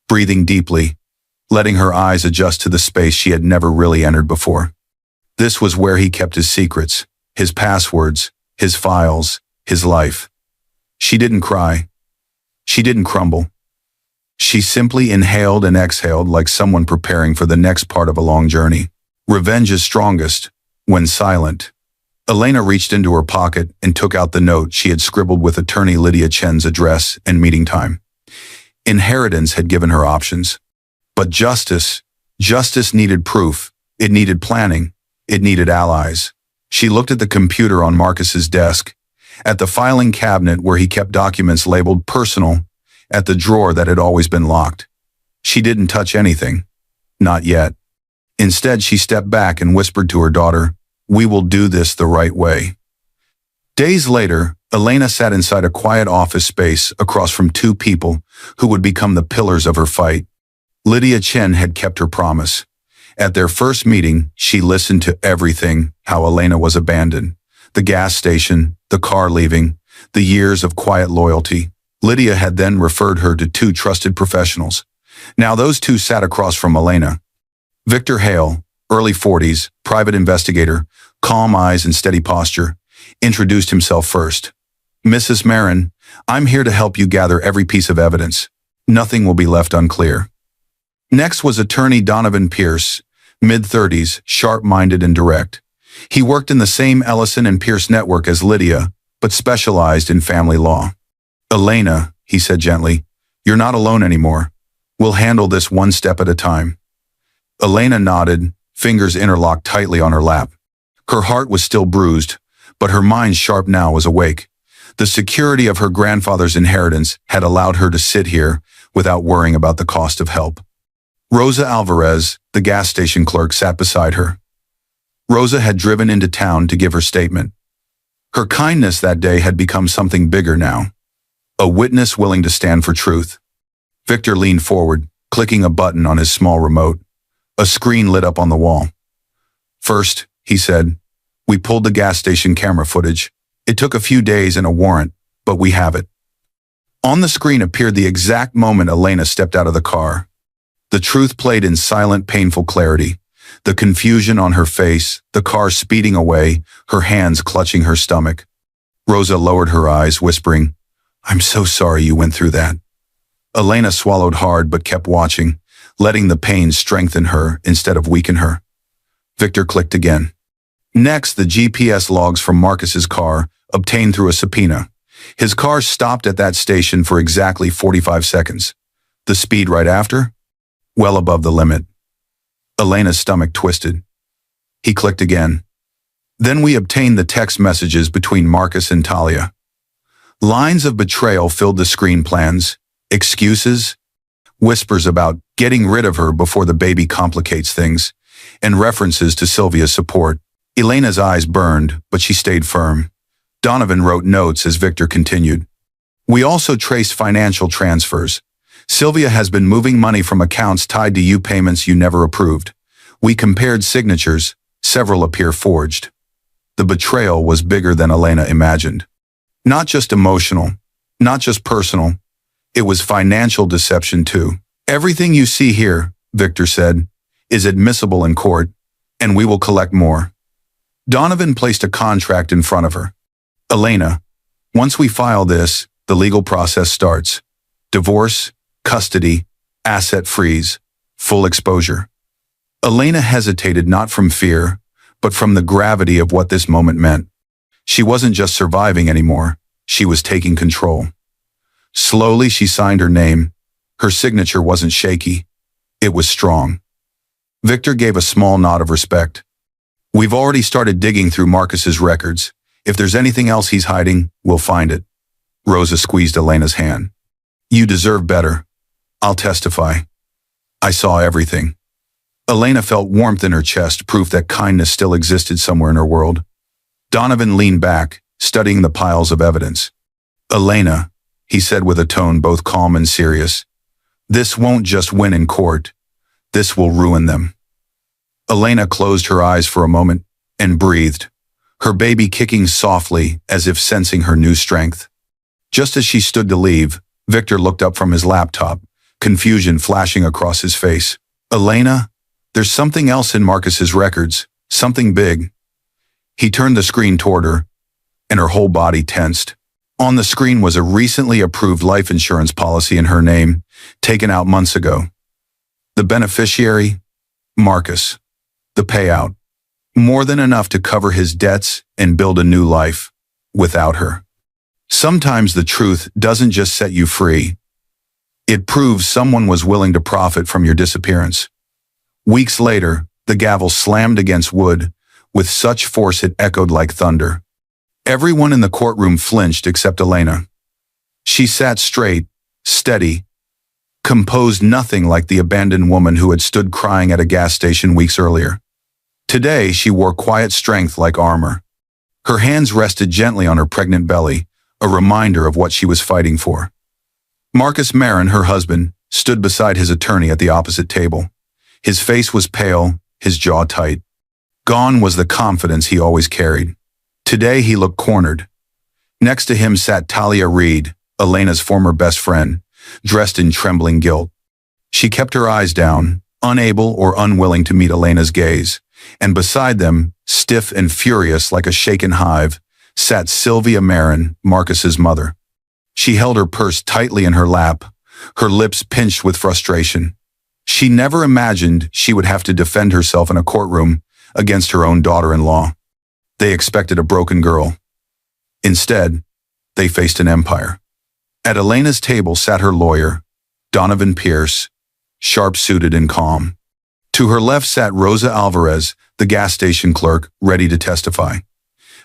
breathing deeply, letting her eyes adjust to the space she had never really entered before. This was where he kept his secrets, his passwords, his files, his life. She didn't cry. She didn't crumble. She simply inhaled and exhaled like someone preparing for the next part of a long journey. Revenge is strongest when silent. Elena reached into her pocket and took out the note she had scribbled with attorney Lydia Chen's address and meeting time. Inheritance had given her options. But justice needed proof. It needed planning. It needed allies. She looked at the computer on Marcus's desk, at the filing cabinet where he kept documents labeled personal, at the drawer that had always been locked. She didn't touch anything. Not yet. Instead, she stepped back and whispered to her daughter, "We will do this the right way." Days later, Elena sat inside a quiet office space across from two people who would become the pillars of her fight. Lydia Chen had kept her promise. At their first meeting, she listened to everything, how Elena was abandoned, the gas station, the car leaving, the years of quiet loyalty. Lydia had then referred her to two trusted professionals. Now those two sat across from Elena. Victor Hale, early 40s, private investigator, calm eyes and steady posture, introduced himself first. Mrs. Marin, I'm here to help you gather every piece of evidence. Nothing will be left unclear. Next was attorney Donovan Pierce, mid-30s, sharp-minded and direct. He worked in the same Ellison and Pierce network as Lydia, but specialized in family law. Elena, he said gently, you're not alone anymore. We'll handle this one step at a time. Elena nodded, fingers interlocked tightly on her lap. Her heart was still bruised, but her mind sharp now was awake. The security of her grandfather's inheritance had allowed her to sit here without worrying about the cost of help. Rosa Alvarez, the gas station clerk, sat beside her. Rosa had driven into town to give her statement. Her kindness that day had become something bigger now. A witness willing to stand for truth. Victor leaned forward, clicking a button on his small remote. A screen lit up on the wall. First, he said, we pulled the gas station camera footage. It took a few days and a warrant, but we have it. On the screen appeared the exact moment Elena stepped out of the car. The truth played in silent, painful clarity. The confusion on her face, the car speeding away, her hands clutching her stomach. Rosa lowered her eyes, whispering, I'm so sorry you went through that. Elena swallowed hard but kept watching, letting the pain strengthen her instead of weaken her. Victor clicked again. Next, the GPS logs from Marcus's car, obtained through a subpoena. His car stopped at that station for exactly 45 seconds. The speed right after? Well above the limit. Elena's stomach twisted. He clicked again. Then we obtained the text messages between Marcus and Talia. Lines of betrayal filled the screen plans, excuses, whispers about getting rid of her before the baby complicates things, and references to Sylvia's support. Elena's eyes burned, but she stayed firm. Donovan wrote notes as Victor continued. We also traced financial transfers. Sylvia has been moving money from accounts tied to you payments you never approved. We compared signatures, several appear forged. The betrayal was bigger than Elena imagined. Not just emotional, not just personal, it was financial deception too. Everything you see here, Victor said, is admissible in court, and we will collect more. Donovan placed a contract in front of her. Elena, once we file this, the legal process starts. Divorce, custody, asset freeze, full exposure. Elena hesitated not from fear, but from the gravity of what this moment meant. She wasn't just surviving anymore, she was taking control. Slowly she signed her name. Her signature wasn't shaky, it was strong. Victor gave a small nod of respect. We've already started digging through Marcus's records. If there's anything else he's hiding, we'll find it. Rosa squeezed Elena's hand. You deserve better. I'll testify. I saw everything. Elena felt warmth in her chest, proof that kindness still existed somewhere in her world. Donovan leaned back, studying the piles of evidence. Elena, he said with a tone both calm and serious, this won't just win in court. This will ruin them. Elena closed her eyes for a moment and breathed, her baby kicking softly as if sensing her new strength. Just as she stood to leave, Victor looked up from his laptop, confusion flashing across his face. Elena, there's something else in Marcus's records, something big. He turned the screen toward her, and her whole body tensed. On the screen was a recently approved life insurance policy in her name, taken out months ago. The beneficiary, Marcus. The payout, more than enough to cover his debts and build a new life, without her. Sometimes the truth doesn't just set you free. It proves someone was willing to profit from your disappearance. Weeks later, the gavel slammed against wood, with such force it echoed like thunder. Everyone in the courtroom flinched except Elena. She sat straight, steady, composed, nothing like the abandoned woman who had stood crying at a gas station weeks earlier. Today, she wore quiet strength like armor. Her hands rested gently on her pregnant belly, a reminder of what she was fighting for. Marcus Marin, her husband, stood beside his attorney at the opposite table. His face was pale, his jaw tight. Gone was the confidence he always carried. Today, he looked cornered. Next to him sat Talia Reed, Elena's former best friend, dressed in trembling guilt. She kept her eyes down, unable or unwilling to meet Elena's gaze, and beside them, stiff and furious like a shaken hive, sat Sylvia Marin, Marcus's mother. She held her purse tightly in her lap, her lips pinched with frustration. She never imagined she would have to defend herself in a courtroom against her own daughter-in-law. They expected a broken girl. Instead, they faced an empire. At Elena's table sat her lawyer, Donovan Pierce, sharp-suited and calm. To her left sat Rosa Alvarez, the gas station clerk, ready to testify.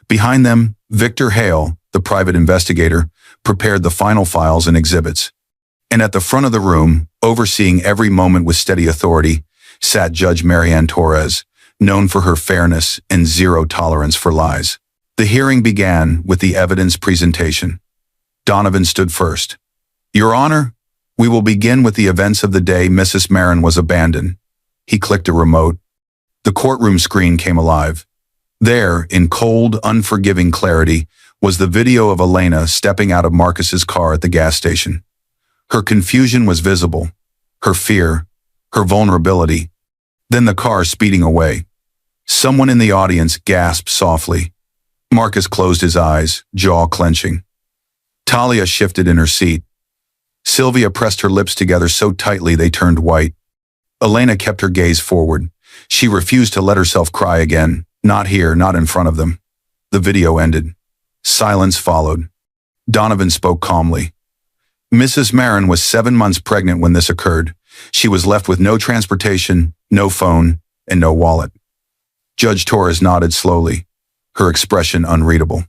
Behind them, Victor Hale, the private investigator, prepared the final files and exhibits. And at the front of the room, overseeing every moment with steady authority, sat Judge Marianne Torres, known for her fairness and zero tolerance for lies. The hearing began with the evidence presentation. Donovan stood first. Your Honor, we will begin with the events of the day Mrs. Marin was abandoned. He clicked a remote. The courtroom screen came alive. There, in cold, unforgiving clarity, was the video of Elena stepping out of Marcus's car at the gas station. Her confusion was visible, her fear, her vulnerability. Then the car speeding away. Someone in the audience gasped softly. Marcus closed his eyes, jaw clenching. Talia shifted in her seat. Sylvia pressed her lips together so tightly they turned white. Elena kept her gaze forward. She refused to let herself cry again. Not here, not in front of them. The video ended. Silence followed. Donovan spoke calmly. Mrs. Marin was 7 months pregnant when this occurred. She was left with no transportation, no phone, and no wallet. Judge Torres nodded slowly, her expression unreadable.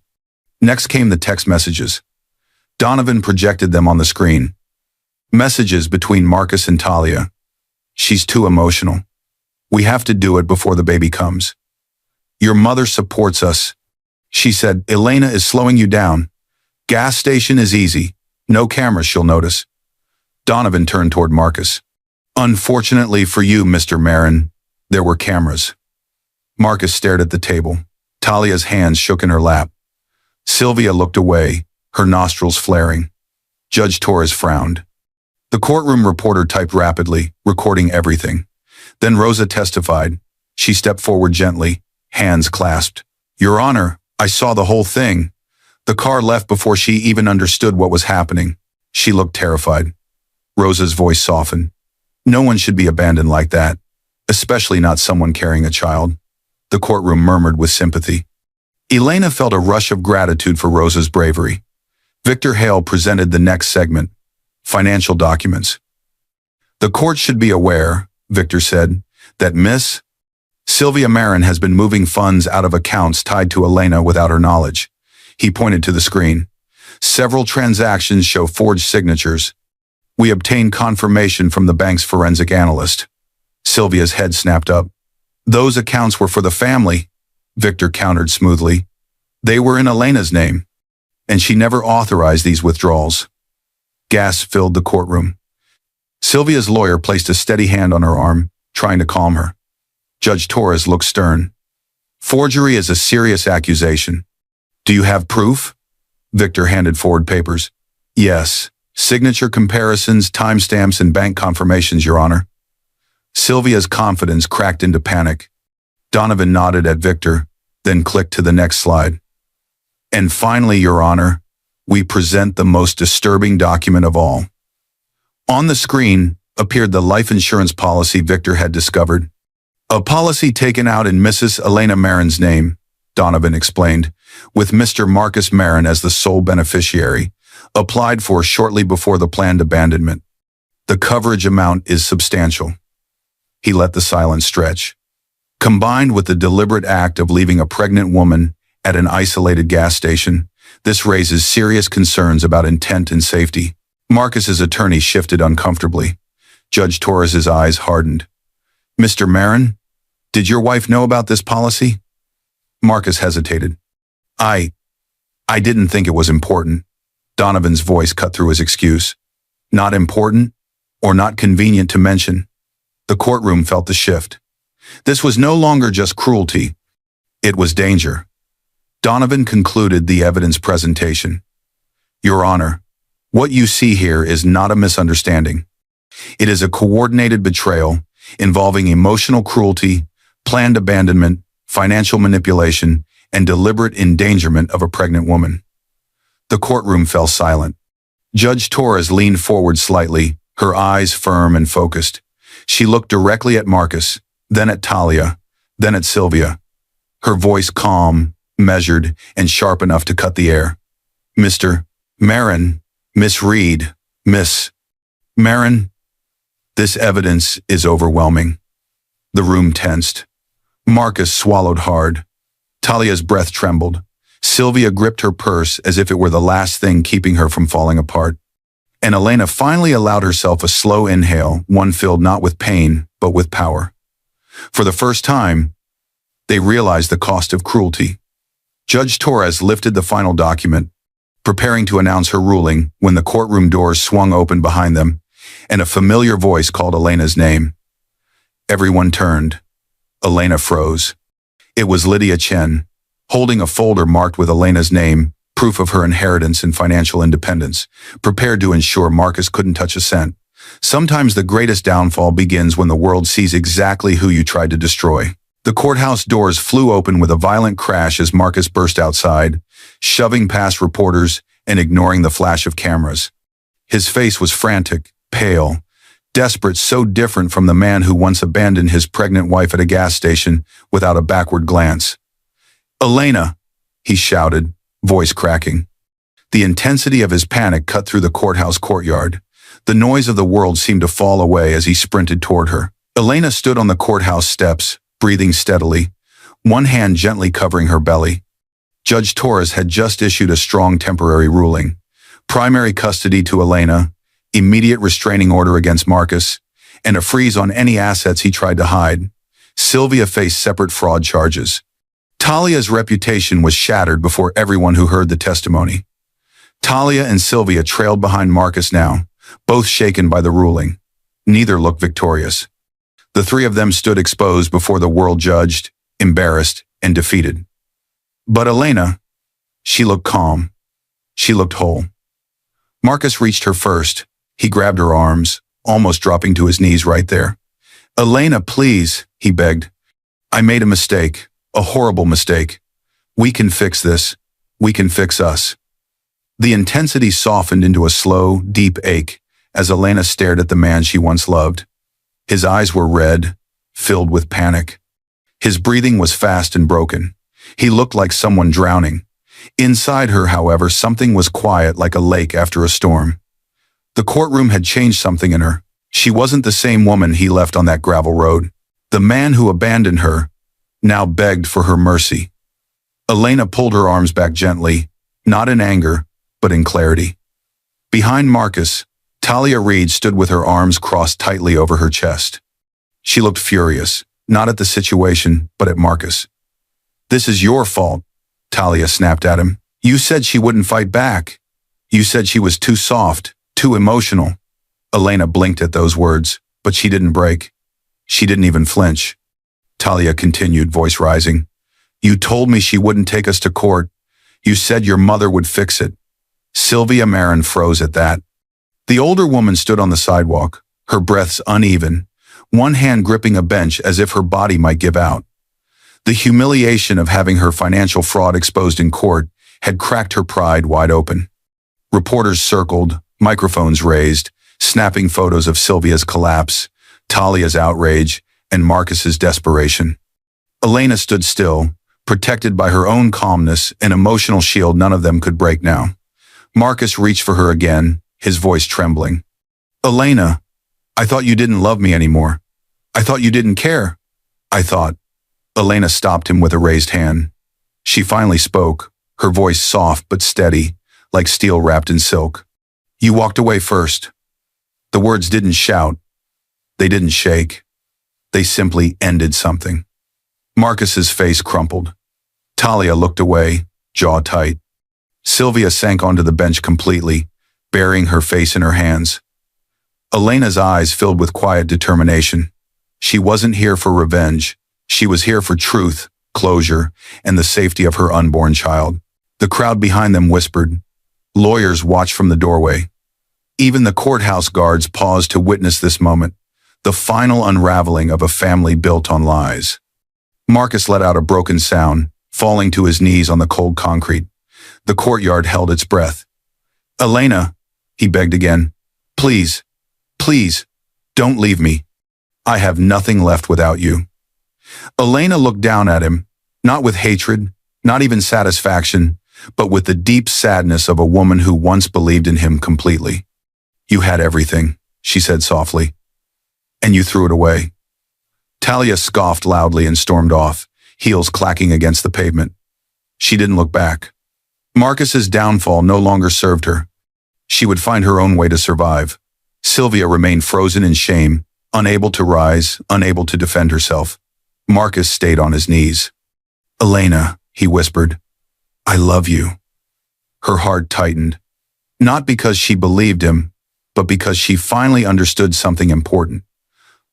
Next came the text messages. Donovan projected them on the screen. Messages between Marcus and Talia. She's too emotional. We have to do it before the baby comes. Your mother supports us. She said, Elena is slowing you down. Gas station is easy. No cameras she'll notice. Donovan turned toward Marcus. Unfortunately for you, Mr. Marin, there were cameras. Marcus stared at the table. Talia's hands shook in her lap. Sylvia looked away, her nostrils flaring. Judge Torres frowned. The courtroom reporter typed rapidly, recording everything. Then Rosa testified. She stepped forward gently, hands clasped. Your Honor, I saw the whole thing. The car left before she even understood what was happening. She looked terrified. Rosa's voice softened. No one should be abandoned like that, especially not someone carrying a child. The courtroom murmured with sympathy. Elena felt a rush of gratitude for Rosa's bravery. Victor Hale presented the next segment, financial documents. The court should be aware, Victor said, that Miss Sylvia Marin has been moving funds out of accounts tied to Elena without her knowledge. He pointed to the screen. Several transactions show forged signatures. We obtained confirmation from the bank's forensic analyst. Sylvia's head snapped up. Those accounts were for the family, Victor countered smoothly. They were in Elena's name, and she never authorized these withdrawals. Gasps filled the courtroom. Sylvia's lawyer placed a steady hand on her arm, trying to calm her. Judge Torres looked stern. Forgery is a serious accusation. Do you have proof? Victor handed forward papers. Yes. Signature comparisons, timestamps, and bank confirmations, Your Honor. Sylvia's confidence cracked into panic. Donovan nodded at Victor, then clicked to the next slide. And finally, Your Honor, we present the most disturbing document of all. On the screen appeared the life insurance policy Victor had discovered. A policy taken out in Mrs. Elena Marin's name, Donovan explained, with Mr. Marcus Marin as the sole beneficiary, applied for shortly before the planned abandonment. The coverage amount is substantial. He let the silence stretch. Combined with the deliberate act of leaving a pregnant woman at an isolated gas station, this raises serious concerns about intent and safety. Marcus's attorney shifted uncomfortably. Judge Torres's eyes hardened. Mr. Marin, did your wife know about this policy? Marcus hesitated. I didn't think it was important. Donovan's voice cut through his excuse. Not important, or not convenient to mention. The courtroom felt the shift. This was no longer just cruelty. It was danger. Donovan concluded the evidence presentation. Your Honor, what you see here is not a misunderstanding. It is a coordinated betrayal involving emotional cruelty, planned abandonment, financial manipulation, and deliberate endangerment of a pregnant woman. The courtroom fell silent. Judge Torres leaned forward slightly, her eyes firm and focused. She looked directly at Marcus, then at Talia, then at Sylvia. Her voice calm, measured, and sharp enough to cut the air. Mr. Marin, Miss Reed, Miss Marin. This evidence is overwhelming. The room tensed. Marcus swallowed hard. Talia's breath trembled. Sylvia gripped her purse as if it were the last thing keeping her from falling apart. And Elena finally allowed herself a slow inhale, one filled not with pain, but with power. For the first time, they realized the cost of cruelty. Judge Torres lifted the final document, preparing to announce her ruling when the courtroom doors swung open behind them, and a familiar voice called Elena's name. Everyone turned. Elena froze. It was Lydia Chen, holding a folder marked with Elena's name, proof of her inheritance and financial independence, prepared to ensure Marcus couldn't touch a cent. Sometimes the greatest downfall begins when the world sees exactly who you tried to destroy. The courthouse doors flew open with a violent crash as Marcus burst outside, shoving past reporters and ignoring the flash of cameras. His face was frantic, pale, desperate, so different from the man who once abandoned his pregnant wife at a gas station without a backward glance. "Elena!" he shouted, voice cracking. The intensity of his panic cut through the courthouse courtyard. The noise of the world seemed to fall away as he sprinted toward her. Elena stood on the courthouse steps, breathing steadily, one hand gently covering her belly. Judge Torres had just issued a strong temporary ruling. Primary custody to Elena, immediate restraining order against Marcus, and a freeze on any assets he tried to hide. Sylvia faced separate fraud charges. Talia's reputation was shattered before everyone who heard the testimony. Talia and Sylvia trailed behind Marcus now, both shaken by the ruling. Neither looked victorious. The three of them stood exposed before the world, judged, embarrassed, and defeated. But Elena, she looked calm. She looked whole. Marcus reached her first. He grabbed her arms, almost dropping to his knees right there. "Elena, please," he begged. "I made a mistake, a horrible mistake. We can fix this. We can fix us." The intensity softened into a slow, deep ache as Elena stared at the man she once loved. His eyes were red, filled with panic. His breathing was fast and broken. He looked like someone drowning. Inside her, however, something was quiet like a lake after a storm. The courtroom had changed something in her. She wasn't the same woman he left on that gravel road. The man who abandoned her now begged for her mercy. Elena pulled her arms back gently, not in anger, but in clarity. Behind Marcus, Talia Reed stood with her arms crossed tightly over her chest. She looked furious, not at the situation, but at Marcus. "This is your fault," Talia snapped at him. "You said she wouldn't fight back. You said she was too soft, too emotional." Elena blinked at those words, but she didn't break. She didn't even flinch. Talia continued, voice rising. "You told me she wouldn't take us to court. You said your mother would fix it." Sylvia Marin froze at that. The older woman stood on the sidewalk, her breaths uneven, one hand gripping a bench as if her body might give out. The humiliation of having her financial fraud exposed in court had cracked her pride wide open. Reporters circled, microphones raised, snapping photos of Sylvia's collapse, Talia's outrage, and Marcus's desperation. Elena stood still, protected by her own calmness, an emotional shield none of them could break now. Marcus reached for her again, his voice trembling. "Elena, I thought you didn't love me anymore. I thought you didn't care. I thought." Elena stopped him with a raised hand. She finally spoke, her voice soft but steady, like steel wrapped in silk. "You walked away first." The words didn't shout. They didn't shake. They simply ended something. Marcus's face crumpled. Talia looked away, jaw tight. Sylvia sank onto the bench completely, burying her face in her hands. Elena's eyes filled with quiet determination. She wasn't here for revenge. She was here for truth, closure, and the safety of her unborn child. The crowd behind them whispered. Lawyers watched from the doorway. Even the courthouse guards paused to witness this moment, the final unraveling of a family built on lies. Marcus let out a broken sound, falling to his knees on the cold concrete. The courtyard held its breath. "Elena," he begged again, "please, please, don't leave me. I have nothing left without you." Elena looked down at him, not with hatred, not even satisfaction, but with the deep sadness of a woman who once believed in him completely. "You had everything," she said softly. And you threw it away. Talia scoffed loudly and stormed off, heels clacking against the pavement. She didn't look back. Marcus's downfall no longer served her. She would find her own way to survive. Sylvia remained frozen in shame, unable to rise, unable to defend herself. Marcus stayed on his knees. "Elena," he whispered, "I love you." Her heart tightened, not because she believed him, but because she finally understood something important.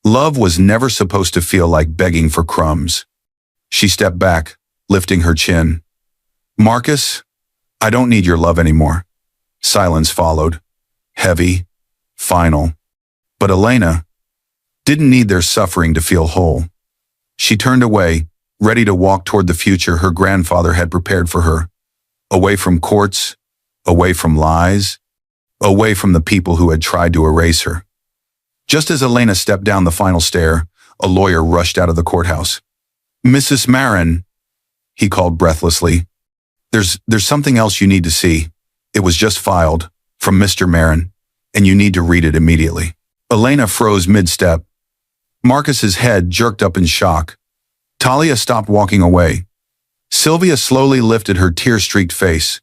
Love was never supposed to feel like begging for crumbs. She stepped back, lifting her chin. "Marcus, I don't need your love anymore." Silence followed, heavy, final. But Elena didn't need their suffering to feel whole. She turned away, ready to walk toward the future her grandfather had prepared for her. Away from courts, away from lies, away from the people who had tried to erase her. Just as Elena stepped down the final stair, a lawyer rushed out of the courthouse. "Mrs. Marin," he called breathlessly. There's something else you need to see. It was just filed, from Mr. Marin, and you need to read it immediately." Elena froze mid-step. Marcus's head jerked up in shock. Talia stopped walking away. Sylvia slowly lifted her tear-streaked face.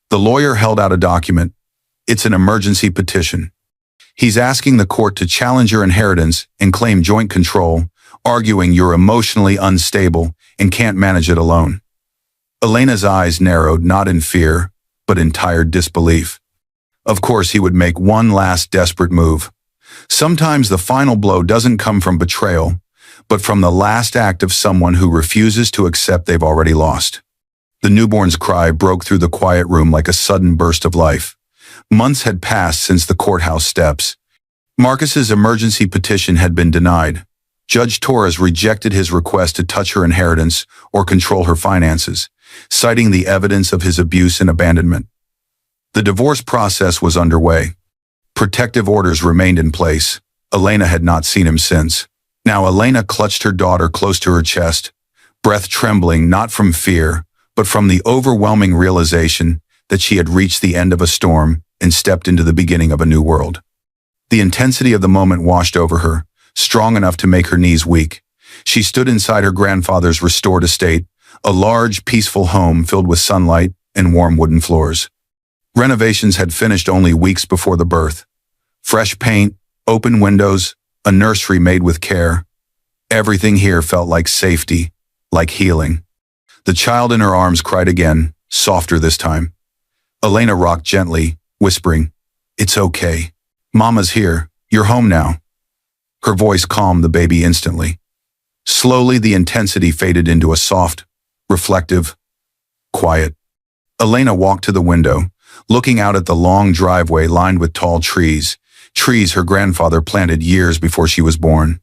The lawyer held out a document. "It's an emergency petition. He's asking the court to challenge your inheritance and claim joint control, arguing you're emotionally unstable and can't manage it alone." Elena's eyes narrowed, not in fear, but in tired disbelief. Of course he would make one last desperate move. Sometimes the final blow doesn't come from betrayal, but from the last act of someone who refuses to accept they've already lost. The newborn's cry broke through the quiet room like a sudden burst of life. Months had passed since the courthouse steps. Marcus's emergency petition had been denied. Judge Torres rejected his request to touch her inheritance or control her finances, citing the evidence of his abuse and abandonment. The divorce process was underway. Protective orders remained in place. Elena had not seen him since. Now Elena clutched her daughter close to her chest, breath trembling not from fear, but from the overwhelming realization that she had reached the end of a storm and stepped into the beginning of a new world. The intensity of the moment washed over her, strong enough to make her knees weak. She stood inside her grandfather's restored estate, a large, peaceful home filled with sunlight and warm wooden floors. Renovations had finished only weeks before the birth. Fresh paint, open windows, a nursery made with care. Everything here felt like safety, like healing. The child in her arms cried again, softer this time. Elena rocked gently, whispering, "It's okay. Mama's here. You're home now." Her voice calmed the baby instantly. Slowly, the intensity faded into a soft, reflective, quiet. Elena walked to the window, looking out at the long driveway lined with tall trees her grandfather planted years before she was born.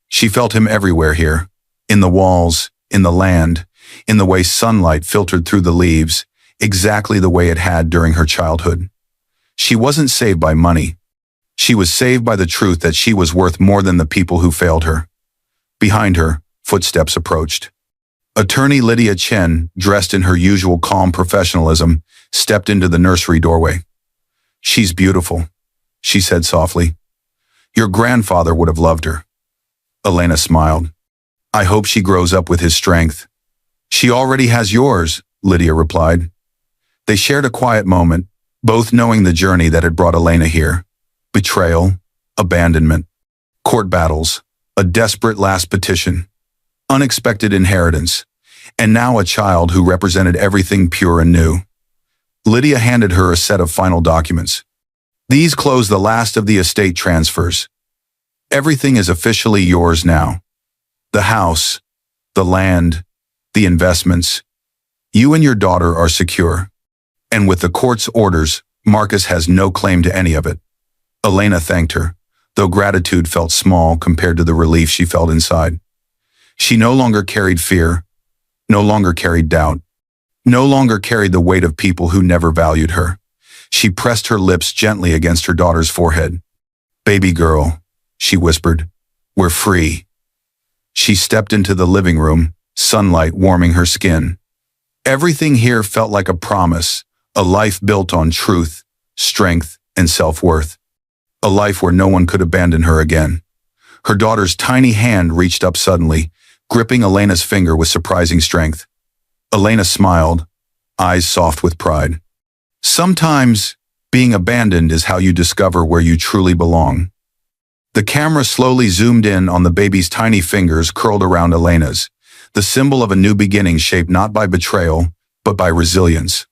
She felt him everywhere here, in the walls, in the land, in the way sunlight filtered through the leaves, exactly the way it had during her childhood. She wasn't saved by money. She was saved by the truth that she was worth more than the people who failed her. Behind her, footsteps approached. Attorney Lydia Chen, dressed in her usual calm professionalism, stepped into the nursery doorway. "She's beautiful," she said softly. "Your grandfather would have loved her." Elena smiled. "I hope she grows up with his strength." "She already has yours," Lydia replied. They shared a quiet moment, both knowing the journey that had brought Elena here. Betrayal, abandonment, court battles, a desperate last petition, unexpected inheritance, and now a child who represented everything pure and new. Lydia handed her a set of final documents. "These close the last of the estate transfers. Everything is officially yours now. The house, the land, the investments. You and your daughter are secure. And with the court's orders, Marcus has no claim to any of it." Elena thanked her, though gratitude felt small compared to the relief she felt inside. She no longer carried fear, no longer carried doubt, no longer carried the weight of people who never valued her. She pressed her lips gently against her daughter's forehead. "Baby girl," she whispered, "we're free." She stepped into the living room, sunlight warming her skin. Everything here felt like a promise, a life built on truth, strength, and self-worth. A life where no one could abandon her again. Her daughter's tiny hand reached up suddenly, gripping Elena's finger with surprising strength. Elena smiled, eyes soft with pride. Sometimes, being abandoned is how you discover where you truly belong. The camera slowly zoomed in on the baby's tiny fingers curled around Elena's, the symbol of a new beginning shaped not by betrayal, but by resilience.